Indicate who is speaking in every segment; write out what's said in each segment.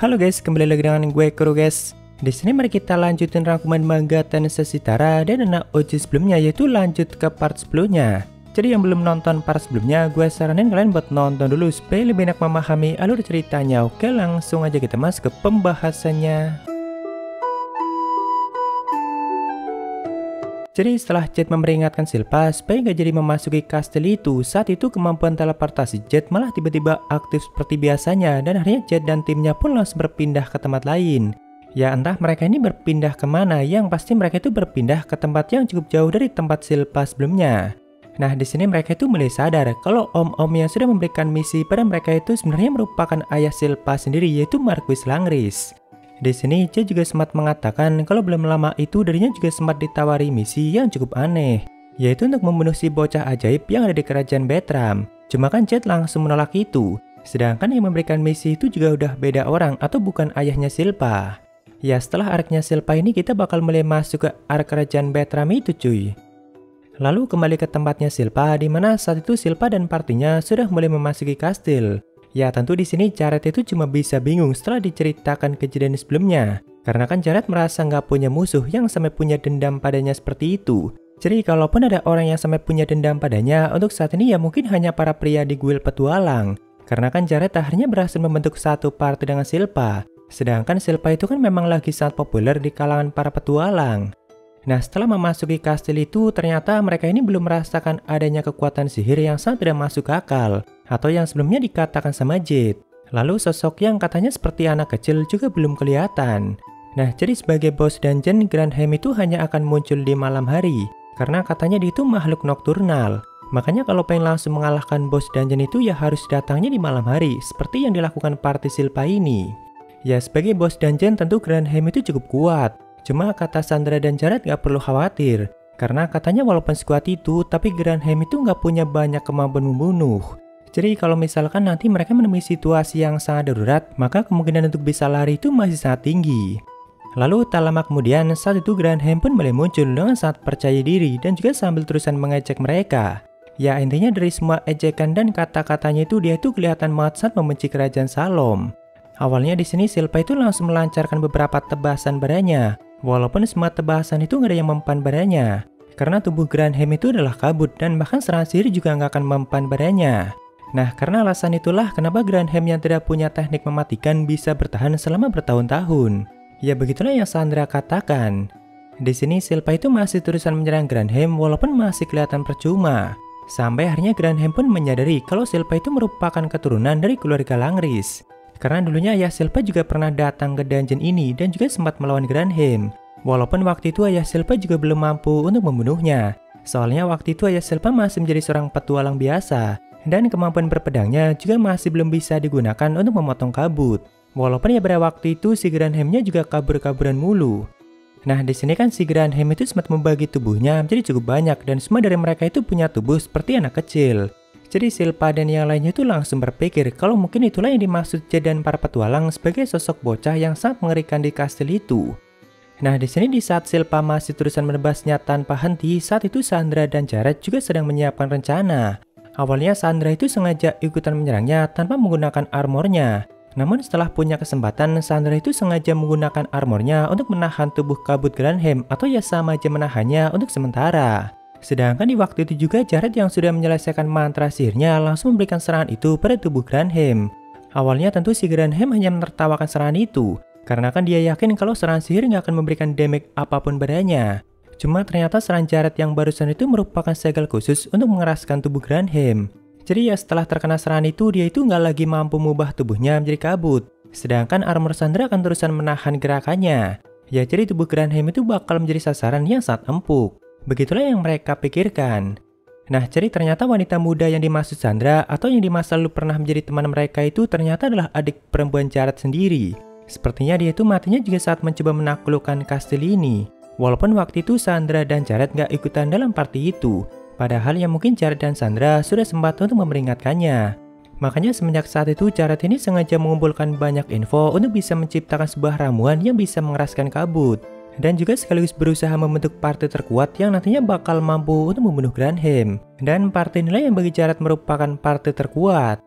Speaker 1: Halo guys, kembali lagi dengan gue Kuro guys. Di sini mari kita lanjutin rangkuman manga Tensei Shitara dan anak OG sebelumnya, yaitu lanjut ke part sebelumnya. Jadi yang belum nonton part sebelumnya, gue saranin kalian buat nonton dulu supaya lebih enak memahami alur ceritanya. Oke, langsung aja kita masuk ke pembahasannya. Jadi setelah Jet memperingatkan Silpa supaya nggak jadi memasuki kastil itu, saat itu kemampuan teleportasi Jet malah tiba-tiba aktif seperti biasanya, dan akhirnya Jet dan timnya pun langsung berpindah ke tempat lain. Ya entah mereka ini berpindah kemana, yang pasti mereka itu berpindah ke tempat yang cukup jauh dari tempat Silpa sebelumnya. Nah di sini mereka itu mulai sadar kalau om-om yang sudah memberikan misi pada mereka itu sebenarnya merupakan ayah Silpa sendiri, yaitu Marquis Langris. Di sini Jet juga sempat mengatakan kalau belum lama itu dirinya juga sempat ditawari misi yang cukup aneh, yaitu untuk membunuh si bocah ajaib yang ada di kerajaan Bertram. Cuma kan Jet langsung menolak itu, sedangkan yang memberikan misi itu juga udah beda orang atau bukan ayahnya Silpa. Ya setelah arknya Silpa ini kita bakal mulai masuk ke ark kerajaan Bertram itu cuy. Lalu kembali ke tempatnya Silpa, di mana saat itu Silpa dan partinya sudah mulai memasuki kastil. Ya tentu di sini Jared itu cuma bisa bingung setelah diceritakan kejadian sebelumnya. Karena kan Jared merasa nggak punya musuh yang sampai punya dendam padanya seperti itu. Jadi kalaupun ada orang yang sampai punya dendam padanya, untuk saat ini ya mungkin hanya para pria di guild petualang. Karena kan Jared akhirnya berhasil membentuk satu party dengan Silpa. Sedangkan Silpa itu kan memang lagi sangat populer di kalangan para petualang. Nah setelah memasuki kastil itu, ternyata mereka ini belum merasakan adanya kekuatan sihir yang sangat tidak masuk akal, atau yang sebelumnya dikatakan sama Jet. Lalu sosok yang katanya seperti anak kecil juga belum kelihatan. Nah jadi sebagai bos dungeon, Granheim itu hanya akan muncul di malam hari, karena katanya dia itu makhluk nokturnal. Makanya kalau pengen langsung mengalahkan bos dungeon itu ya harus datangnya di malam hari, seperti yang dilakukan party Silpa ini. Ya sebagai bos dungeon tentu Granheim itu cukup kuat. Cuma kata Sandra dan Jared gak perlu khawatir, karena katanya walaupun sekuat itu, tapi Granheim itu gak punya banyak kemampuan membunuh. Jadi kalau misalkan nanti mereka menemui situasi yang sangat darurat, maka kemungkinan untuk bisa lari itu masih sangat tinggi. Lalu tak lama kemudian, saat itu Granheim pun mulai muncul dengan sangat percaya diri dan juga sambil terusan mengejek mereka. Ya intinya dari semua ejekan dan kata-katanya itu dia itu kelihatan banget saat membenci kerajaan Salom. Awalnya di sini Silpa itu langsung melancarkan beberapa tebasan badannya. Walaupun semua tebasan itu nggak ada yang mempan badannya, karena tubuh Granheim itu adalah kabut dan bahkan serangan sihir juga nggak akan mempan badannya. Nah karena alasan itulah kenapa Granheim yang tidak punya teknik mematikan bisa bertahan selama bertahun-tahun. Ya begitulah yang Sandra katakan. Di sini Silpa itu masih terusan menyerang Granheim walaupun masih kelihatan percuma. Sampai akhirnya Granheim pun menyadari kalau Silpa itu merupakan keturunan dari keluarga Langris. Karena dulunya ayah Silpa juga pernah datang ke dungeon ini dan juga sempat melawan Granheim. Walaupun waktu itu ayah Silpa juga belum mampu untuk membunuhnya. Soalnya waktu itu ayah Silpa masih menjadi seorang petualang biasa. Dan kemampuan berpedangnya juga masih belum bisa digunakan untuk memotong kabut. Walaupun ya pada waktu itu si Granheimnya juga kabur-kaburan mulu. Nah di sini kan si Granheim itu sempat membagi tubuhnya menjadi cukup banyak dan semua dari mereka itu punya tubuh seperti anak kecil. Jadi Silpa dan yang lainnya itu langsung berpikir kalau mungkin itulah yang dimaksud Jet dan para petualang sebagai sosok bocah yang sangat mengerikan di kastil itu. Nah di sini di saat Silpa masih terusan menebasnya tanpa henti, saat itu Sandra dan Jared juga sedang menyiapkan rencana. Awalnya Sandra itu sengaja ikutan menyerangnya tanpa menggunakan armornya. Namun setelah punya kesempatan, Sandra itu sengaja menggunakan armornya untuk menahan tubuh kabut Granheim atau ya sama aja menahannya untuk sementara. Sedangkan di waktu itu juga Jared yang sudah menyelesaikan mantra sihirnya langsung memberikan serangan itu pada tubuh Granheim. Awalnya tentu si Granheim hanya menertawakan serangan itu, karena kan dia yakin kalau serangan sihir nggak akan memberikan damage apapun badannya. Cuma ternyata serangan Jared yang barusan itu merupakan segel khusus untuk mengeraskan tubuh Granheim. Jadi ya setelah terkena serangan itu dia itu nggak lagi mampu mengubah tubuhnya menjadi kabut. Sedangkan armor Sandra akan terusan menahan gerakannya. Ya jadi tubuh Granheim itu bakal menjadi sasaran yang sangat empuk. Begitulah yang mereka pikirkan. Nah jadi ternyata wanita muda yang dimaksud Sandra atau yang di masa lalu pernah menjadi teman mereka itu ternyata adalah adik perempuan Jared sendiri. Sepertinya dia itu matinya juga saat mencoba menaklukkan kastil ini. Walaupun waktu itu Sandra dan Jared gak ikutan dalam party itu. Padahal yang mungkin Jared dan Sandra sudah sempat untuk memperingatkannya. Makanya semenjak saat itu Jared ini sengaja mengumpulkan banyak info untuk bisa menciptakan sebuah ramuan yang bisa mengeraskan kabut. Dan juga sekaligus berusaha membentuk partai terkuat yang nantinya bakal mampu untuk membunuh Granheim. Dan partai inilah yang bagi Jared merupakan partai terkuat.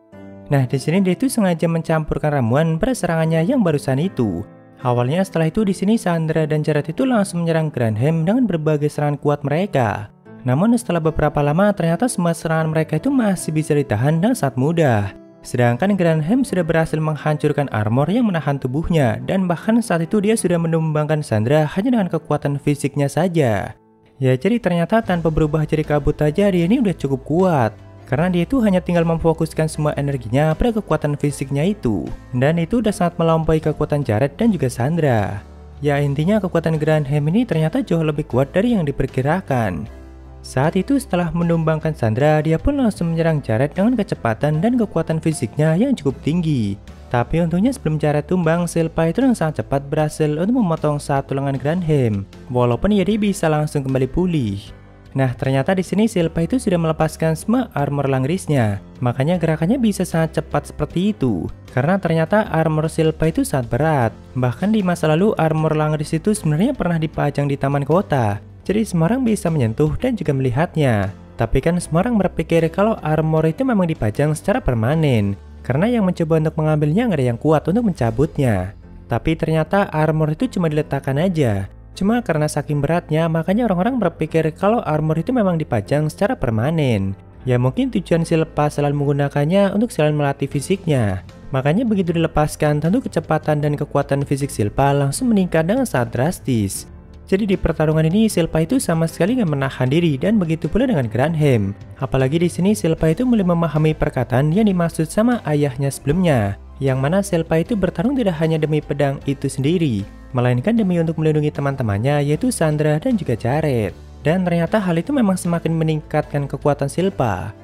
Speaker 1: Nah, di sini dia itu sengaja mencampurkan ramuan pada serangannya yang barusan itu. Awalnya setelah itu di sini Sandra dan Jared itu langsung menyerang Grantham dengan berbagai serangan kuat mereka. Namun setelah beberapa lama ternyata semua serangan mereka itu masih bisa ditahan dengan sangat mudah. Sedangkan Grantham sudah berhasil menghancurkan armor yang menahan tubuhnya dan bahkan saat itu dia sudah menumbangkan Sandra hanya dengan kekuatan fisiknya saja. Ya jadi ternyata tanpa berubah jadi kabut aja dia ini udah cukup kuat. Karena dia itu hanya tinggal memfokuskan semua energinya pada kekuatan fisiknya itu. Dan itu udah sangat melampaui kekuatan Jared dan juga Sandra. Ya intinya kekuatan Grantham ini ternyata jauh lebih kuat dari yang diperkirakan. Saat itu setelah menumbangkan Sandra, dia pun langsung menyerang Jared dengan kecepatan dan kekuatan fisiknya yang cukup tinggi. Tapi untungnya sebelum Jared tumbang, Silpa itu dengan sangat cepat berhasil untuk memotong satu lengan Grantham. Walaupun dia bisa langsung kembali pulih. Nah, ternyata di sini Silpa itu sudah melepaskan semua armor Langrisnya. Makanya gerakannya bisa sangat cepat seperti itu. Karena ternyata armor Silpa itu sangat berat. Bahkan di masa lalu armor Langris itu sebenarnya pernah dipajang di taman kota. Jadi semua orang bisa menyentuh dan juga melihatnya. Tapi kan semua orang berpikir kalau armor itu memang dipajang secara permanen. Karena yang mencoba untuk mengambilnya nggak ada yang kuat untuk mencabutnya. Tapi ternyata armor itu cuma diletakkan aja. Cuma karena saking beratnya, makanya orang-orang berpikir kalau armor itu memang dipajang secara permanen. Ya mungkin tujuan Silpa selalu menggunakannya untuk selain melatih fisiknya. Makanya begitu dilepaskan, tentu kecepatan dan kekuatan fisik Silpa langsung meningkat dengan sangat drastis. Jadi di pertarungan ini Silpa itu sama sekali nggak menahan diri dan begitu pula dengan Grantham. Apalagi di sini Silpa itu mulai memahami perkataan yang dimaksud sama ayahnya sebelumnya. Yang mana Silpa itu bertarung tidak hanya demi pedang itu sendiri, melainkan demi untuk melindungi teman-temannya yaitu Sandra dan juga Jared. Dan ternyata hal itu memang semakin meningkatkan kekuatan Silpa.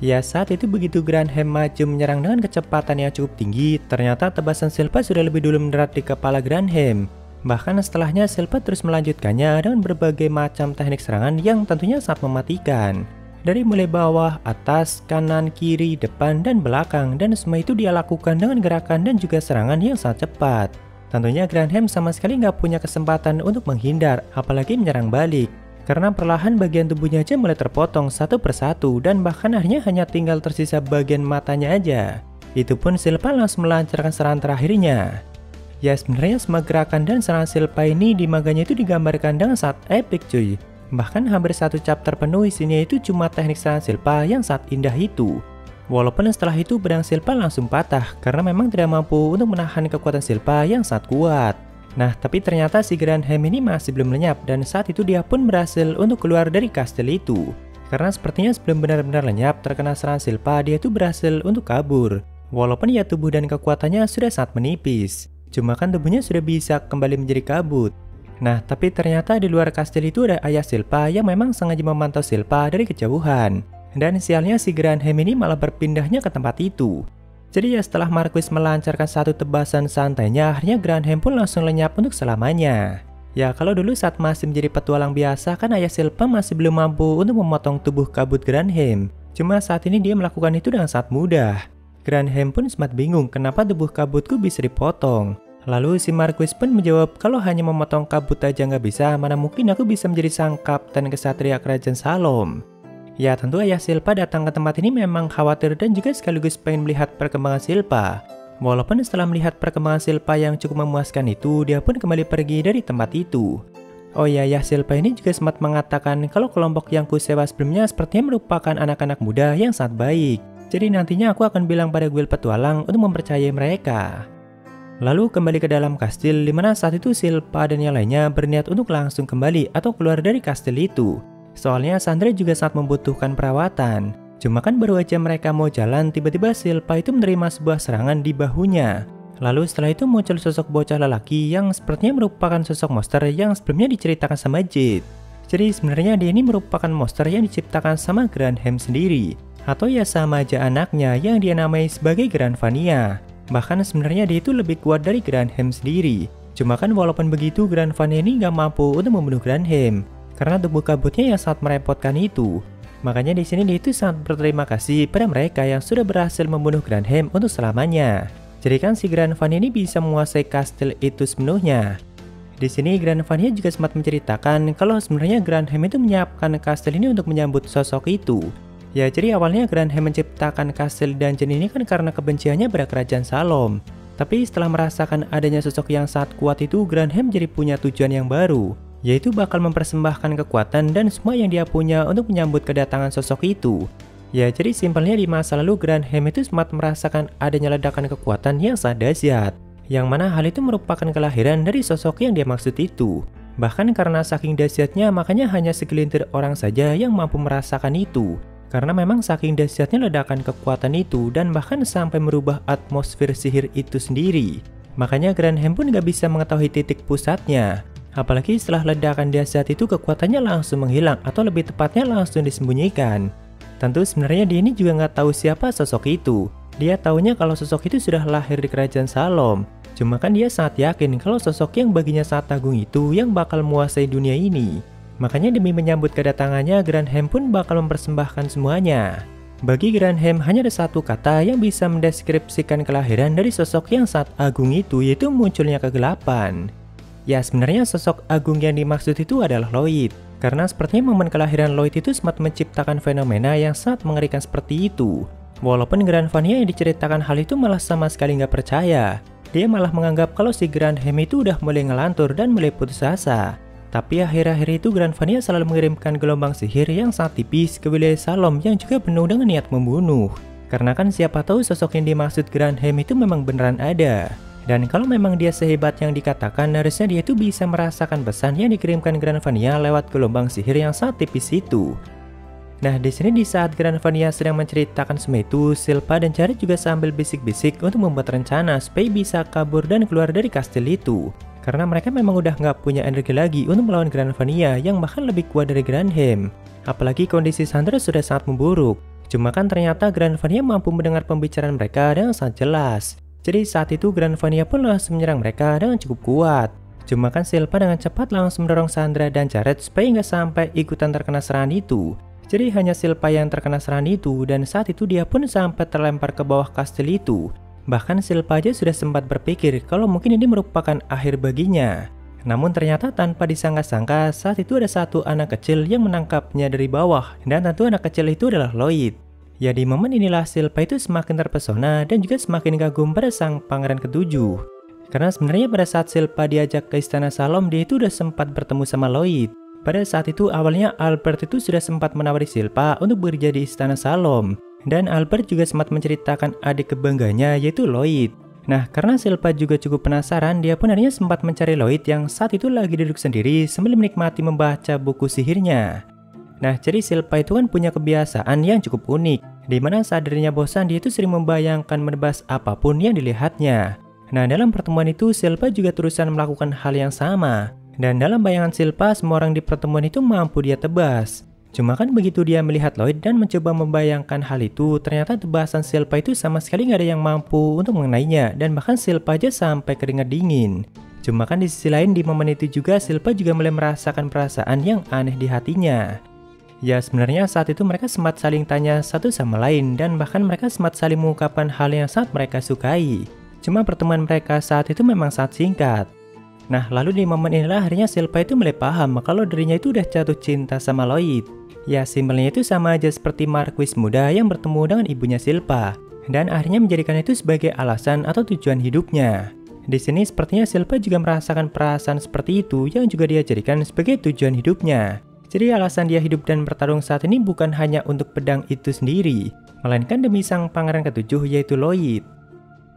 Speaker 1: Ya saat itu begitu Grantham maju menyerang dengan kecepatan yang cukup tinggi, ternyata tebasan Silpa sudah lebih dulu mendarat di kepala Grantham. Bahkan setelahnya Silpa terus melanjutkannya dengan berbagai macam teknik serangan yang tentunya sangat mematikan. Dari mulai bawah, atas, kanan, kiri, depan, dan belakang, dan semua itu dia lakukan dengan gerakan dan juga serangan yang sangat cepat. Tentunya Grantham sama sekali nggak punya kesempatan untuk menghindar, apalagi menyerang balik. Karena perlahan bagian tubuhnya aja mulai terpotong satu persatu dan bahkan akhirnya hanya tinggal tersisa bagian matanya aja. Itu pun Silpa langsung melancarkan serangan terakhirnya. Ya sebenarnya semua gerakan dan serangan Silpa ini di manganya itu digambarkan dengan sangat epic cuy. Bahkan hampir satu chapter penuh isinya itu cuma teknik serangan Silpa yang sangat indah itu. Walaupun setelah itu pedang Silpa langsung patah karena memang tidak mampu untuk menahan kekuatan Silpa yang sangat kuat. Nah tapi ternyata si Grantham ini masih belum lenyap dan saat itu dia pun berhasil untuk keluar dari kastil itu. Karena sepertinya sebelum benar-benar lenyap terkena serangan Silpa dia itu berhasil untuk kabur. Walaupun ya tubuh dan kekuatannya sudah sangat menipis. Cuma kan tubuhnya sudah bisa kembali menjadi kabut. Nah, tapi ternyata di luar kastil itu ada ayah Silpa yang memang sengaja memantau Silpa dari kejauhan. Dan sialnya si Grantham ini malah berpindahnya ke tempat itu. Jadi ya setelah Marquis melancarkan satu tebasan santainya, akhirnya Grantham pun langsung lenyap untuk selamanya. Ya kalau dulu saat masih menjadi petualang biasa kan ayah Silpa masih belum mampu untuk memotong tubuh kabut Grantham. Cuma saat ini dia melakukan itu dengan sangat mudah. Grantham pun sempat bingung kenapa tubuh kabutku bisa dipotong. Lalu si Marquis pun menjawab kalau hanya memotong kabut aja nggak bisa, mana mungkin aku bisa menjadi sang kapten kesatria kerajaan Salom. Ya tentu ayah Silpa datang ke tempat ini memang khawatir dan juga sekaligus pengen melihat perkembangan Silpa. Walaupun setelah melihat perkembangan Silpa yang cukup memuaskan itu, dia pun kembali pergi dari tempat itu. Oh ya, ayah Silpa ini juga sempat mengatakan kalau kelompok yang kusewa sebelumnya sepertinya merupakan anak-anak muda yang sangat baik. Jadi nantinya aku akan bilang pada guild petualang untuk mempercayai mereka. Lalu kembali ke dalam kastil, dimana saat itu Silpa dan yang lainnya berniat untuk langsung kembali atau keluar dari kastil itu. Soalnya Sandra juga sangat membutuhkan perawatan. Cuma kan baru aja mereka mau jalan, tiba-tiba Silpa itu menerima sebuah serangan di bahunya. Lalu setelah itu muncul sosok bocah lelaki yang sepertinya merupakan sosok monster yang sebelumnya diceritakan sama Jade. Jadi sebenarnya dia ini merupakan monster yang diciptakan sama Grantham sendiri. Atau ya sama aja anaknya yang dia namai sebagai Granvania. Bahkan sebenarnya dia itu lebih kuat dari Grantham sendiri. Cuma kan walaupun begitu Granvania ini nggak mampu untuk membunuh Grantham karena tubuh kabutnya yang sangat merepotkan itu. Makanya di sini dia itu sangat berterima kasih pada mereka yang sudah berhasil membunuh Grantham untuk selamanya. Jadi kan si Granvania ini bisa menguasai kastil itu sepenuhnya. Di sini Granvania juga sempat menceritakan kalau sebenarnya Grantham itu menyiapkan kastil ini untuk menyambut sosok itu. Ya, jadi awalnya Granhem menciptakan kastil Dungeon ini kan karena kebenciannya pada kerajaan Salom. Tapi setelah merasakan adanya sosok yang sangat kuat itu, Granhem jadi punya tujuan yang baru, yaitu bakal mempersembahkan kekuatan dan semua yang dia punya untuk menyambut kedatangan sosok itu. Ya, jadi simpelnya di masa lalu Granhem itu sempat merasakan adanya ledakan kekuatan yang sangat dahsyat, yang mana hal itu merupakan kelahiran dari sosok yang dia maksud itu. Bahkan karena saking dahsyatnya, makanya hanya segelintir orang saja yang mampu merasakan itu. Karena memang saking dahsyatnya ledakan kekuatan itu dan bahkan sampai merubah atmosfer sihir itu sendiri. Makanya Granhem pun gak bisa mengetahui titik pusatnya. Apalagi setelah ledakan dahsyat itu kekuatannya langsung menghilang atau lebih tepatnya langsung disembunyikan. Tentu sebenarnya dia ini juga gak tahu siapa sosok itu. Dia taunya kalau sosok itu sudah lahir di kerajaan Salom. Cuma kan dia sangat yakin kalau sosok yang baginya sangat agung itu yang bakal menguasai dunia ini. Makanya demi menyambut kedatangannya, Granhem pun bakal mempersembahkan semuanya. Bagi Granhem hanya ada satu kata yang bisa mendeskripsikan kelahiran dari sosok yang sangat agung itu, yaitu munculnya kegelapan. Ya, sebenarnya sosok agung yang dimaksud itu adalah Lloyd. Karena sepertinya momen kelahiran Lloyd itu sempat menciptakan fenomena yang sangat mengerikan seperti itu. Walaupun Granvania yang diceritakan hal itu malah sama sekali nggak percaya. Dia malah menganggap kalau si Granhem itu udah mulai ngelantur dan mulai putus asa. Tapi akhir-akhir itu Granvania selalu mengirimkan gelombang sihir yang sangat tipis ke wilayah Salom yang juga penuh dengan niat membunuh. Karena kan siapa tahu sosok yang dimaksud Granhem itu memang beneran ada. Dan kalau memang dia sehebat yang dikatakan, harusnya dia itu bisa merasakan pesan yang dikirimkan Granvania lewat gelombang sihir yang sangat tipis itu. Nah, di sini di saat Granvania sedang menceritakan semua itu, Silpa dan Jared juga sambil bisik-bisik untuk membuat rencana supaya bisa kabur dan keluar dari kastil itu. Karena mereka memang udah nggak punya energi lagi untuk melawan Granvania yang bahkan lebih kuat dari Granhem. Apalagi kondisi Sandra sudah sangat memburuk. Cuma kan ternyata Granvania mampu mendengar pembicaraan mereka dengan sangat jelas. Jadi saat itu Granvania pun langsung menyerang mereka dengan cukup kuat. Cuma kan Silpa dengan cepat langsung mendorong Sandra dan Jared supaya nggak sampai ikutan terkena serangan itu. Jadi hanya Silpa yang terkena serangan itu dan saat itu dia pun sampai terlempar ke bawah kastil itu. Bahkan Silpa aja sudah sempat berpikir kalau mungkin ini merupakan akhir baginya. Namun ternyata tanpa disangka-sangka saat itu ada satu anak kecil yang menangkapnya dari bawah. Dan tentu anak kecil itu adalah Lloyd. Ya, di momen inilah Silpa itu semakin terpesona dan juga semakin kagum pada sang pangeran ketujuh. Karena sebenarnya pada saat Silpa diajak ke istana Salom, dia itu udah sempat bertemu sama Lloyd. Pada saat itu awalnya Albert itu sudah sempat menawari Silpa untuk bekerja di istana Salom. Dan Albert juga sempat menceritakan adik kebangganya yaitu Lloyd. Nah, karena Silpa juga cukup penasaran, dia pun akhirnya sempat mencari Lloyd yang saat itu lagi duduk sendiri sambil menikmati membaca buku sihirnya. Nah, jadi Silpa itu kan punya kebiasaan yang cukup unik, di mana saat dirinya bosan dia itu sering membayangkan menebas apapun yang dilihatnya. Nah, dalam pertemuan itu Silpa juga terusan melakukan hal yang sama. Dan dalam bayangan Silpa, semua orang di pertemuan itu mampu dia tebas. Cuma kan begitu dia melihat Lloyd dan mencoba membayangkan hal itu, ternyata tebasan Silpa itu sama sekali nggak ada yang mampu untuk mengenainya, dan bahkan Silpa aja sampai keringat dingin. Cuma kan di sisi lain di momen itu juga Silpa juga mulai merasakan perasaan yang aneh di hatinya. Ya, sebenarnya saat itu mereka sempat saling tanya satu sama lain dan bahkan mereka sempat saling mengungkapkan hal yang sangat mereka sukai. Cuma pertemuan mereka saat itu memang sangat singkat. Nah, lalu di momen inilah akhirnya Silpa itu mulai paham kalau dirinya itu udah jatuh cinta sama Lloyd. Ya, simpelnya itu sama aja seperti Marquis muda yang bertemu dengan ibunya Silpa dan akhirnya menjadikan itu sebagai alasan atau tujuan hidupnya. Di sini sepertinya Silpa juga merasakan perasaan seperti itu yang juga dia jadikan sebagai tujuan hidupnya. Jadi alasan dia hidup dan bertarung saat ini bukan hanya untuk pedang itu sendiri, melainkan demi sang pangeran ketujuh yaitu Lloyd.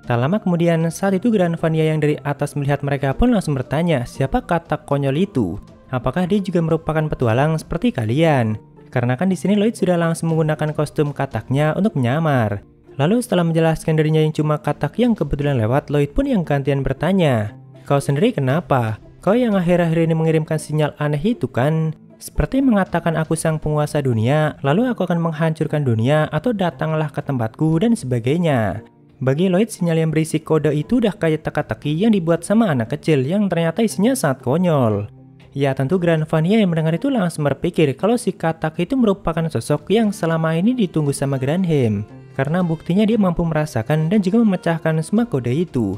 Speaker 1: Tak lama kemudian saat itu Granvania yang dari atas melihat mereka pun langsung bertanya siapa katak konyol itu. Apakah dia juga merupakan petualang seperti kalian? Karena kan di sini Lloyd sudah langsung menggunakan kostum kataknya untuk menyamar. Lalu setelah menjelaskan dirinya yang cuma katak yang kebetulan lewat, Lloyd pun yang gantian bertanya, "Kau sendiri kenapa? Kau yang akhir-akhir ini mengirimkan sinyal aneh itu kan? Seperti mengatakan aku sang penguasa dunia, lalu aku akan menghancurkan dunia atau datanglah ke tempatku dan sebagainya." Bagi Lloyd, sinyal yang berisi kode itu udah kayak teka-teki yang dibuat sama anak kecil yang ternyata isinya sangat konyol. Ya, tentu Granvania yang mendengar itu langsung berpikir kalau si katak itu merupakan sosok yang selama ini ditunggu sama Granhem. Karena buktinya dia mampu merasakan dan juga memecahkan semua kode itu.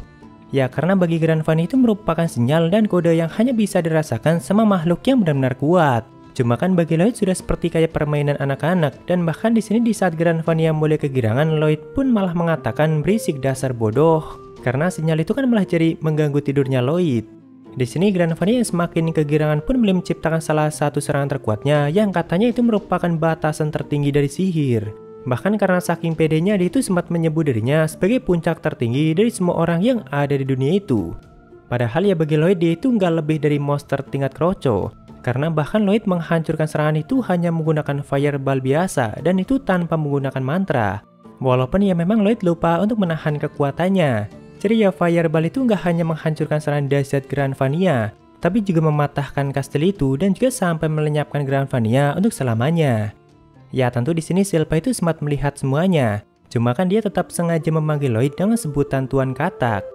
Speaker 1: Ya, karena bagi Granvania itu merupakan sinyal dan kode yang hanya bisa dirasakan sama makhluk yang benar-benar kuat. Cuma kan bagi Lloyd sudah seperti kayak permainan anak-anak, dan bahkan di sini di saat Granvania mulai kegirangan, Lloyd pun malah mengatakan berisik dasar bodoh, karena sinyal itu kan malah jadi mengganggu tidurnya Lloyd. Di sini Granvania yang semakin kegirangan pun mulai menciptakan salah satu serangan terkuatnya yang katanya itu merupakan batasan tertinggi dari sihir. Bahkan karena saking pedenya dia itu sempat menyebut dirinya sebagai puncak tertinggi dari semua orang yang ada di dunia itu. Padahal ya bagi Lloyd dia itu nggak lebih dari monster tingkat kroco. Karena bahkan Lloyd menghancurkan serangan itu hanya menggunakan fireball biasa dan itu tanpa menggunakan mantra. Walaupun ya memang Lloyd lupa untuk menahan kekuatannya. Jadi ya fireball itu nggak hanya menghancurkan serangan dahsyat Granvania, tapi juga mematahkan kastil itu dan juga sampai melenyapkan Granvania untuk selamanya. Ya tentu di sini Silpa itu sempat melihat semuanya, cuma kan dia tetap sengaja memanggil Lloyd dengan sebutan Tuan Katak.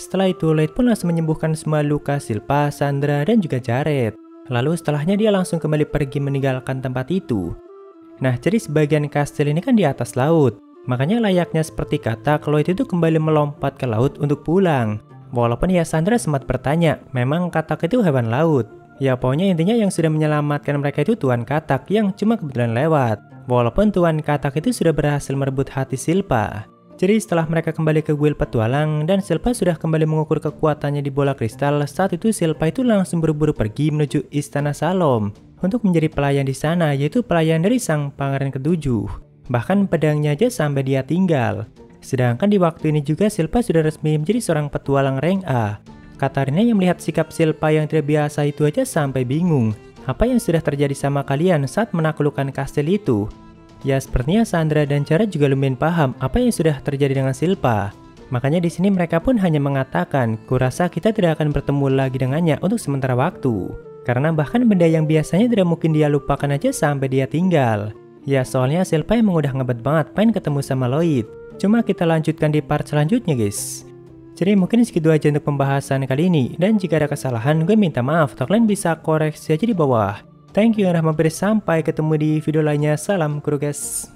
Speaker 1: Setelah itu Lloyd pun langsung menyembuhkan semua luka Silpa, Sandra, dan juga Jared. Lalu setelahnya dia langsung kembali pergi meninggalkan tempat itu. Nah jadi sebagian kastil ini kan di atas laut. Makanya layaknya seperti Katak, Lloyd itu kembali melompat ke laut untuk pulang. Walaupun ya Sandra sempat bertanya, memang Katak itu hewan laut. Ya pokoknya intinya yang sudah menyelamatkan mereka itu Tuan Katak yang cuma kebetulan lewat. Walaupun Tuan Katak itu sudah berhasil merebut hati Silpa. Jadi setelah mereka kembali ke kuil petualang dan Silpa sudah kembali mengukur kekuatannya di bola kristal, saat itu Silpa itu langsung buru-buru pergi menuju Istana Salom untuk menjadi pelayan di sana, yaitu pelayan dari sang pangeran ketujuh. Bahkan pedangnya aja sampai dia tinggal. Sedangkan di waktu ini juga Silpa sudah resmi menjadi seorang petualang rank A. Katarina yang melihat sikap Silpa yang tidak biasa itu aja sampai bingung. Apa yang sudah terjadi sama kalian saat menaklukkan kastil itu? Ya sepertinya Sandra dan Jared juga lumayan paham apa yang sudah terjadi dengan Silpa. Makanya di sini mereka pun hanya mengatakan, kurasa kita tidak akan bertemu lagi dengannya untuk sementara waktu. Karena bahkan benda yang biasanya tidak mungkin dia lupakan aja sampai dia tinggal. Ya soalnya Silpa emang udah ngebet banget pengen ketemu sama Lloyd. Cuma kita lanjutkan di part selanjutnya guys. Jadi mungkin segitu aja untuk pembahasan kali ini. Dan jika ada kesalahan gue minta maaf. Kalian bisa koreksi aja di bawah. Thank you yang udah mampir, sampai ketemu di video lainnya. Salam kru guys.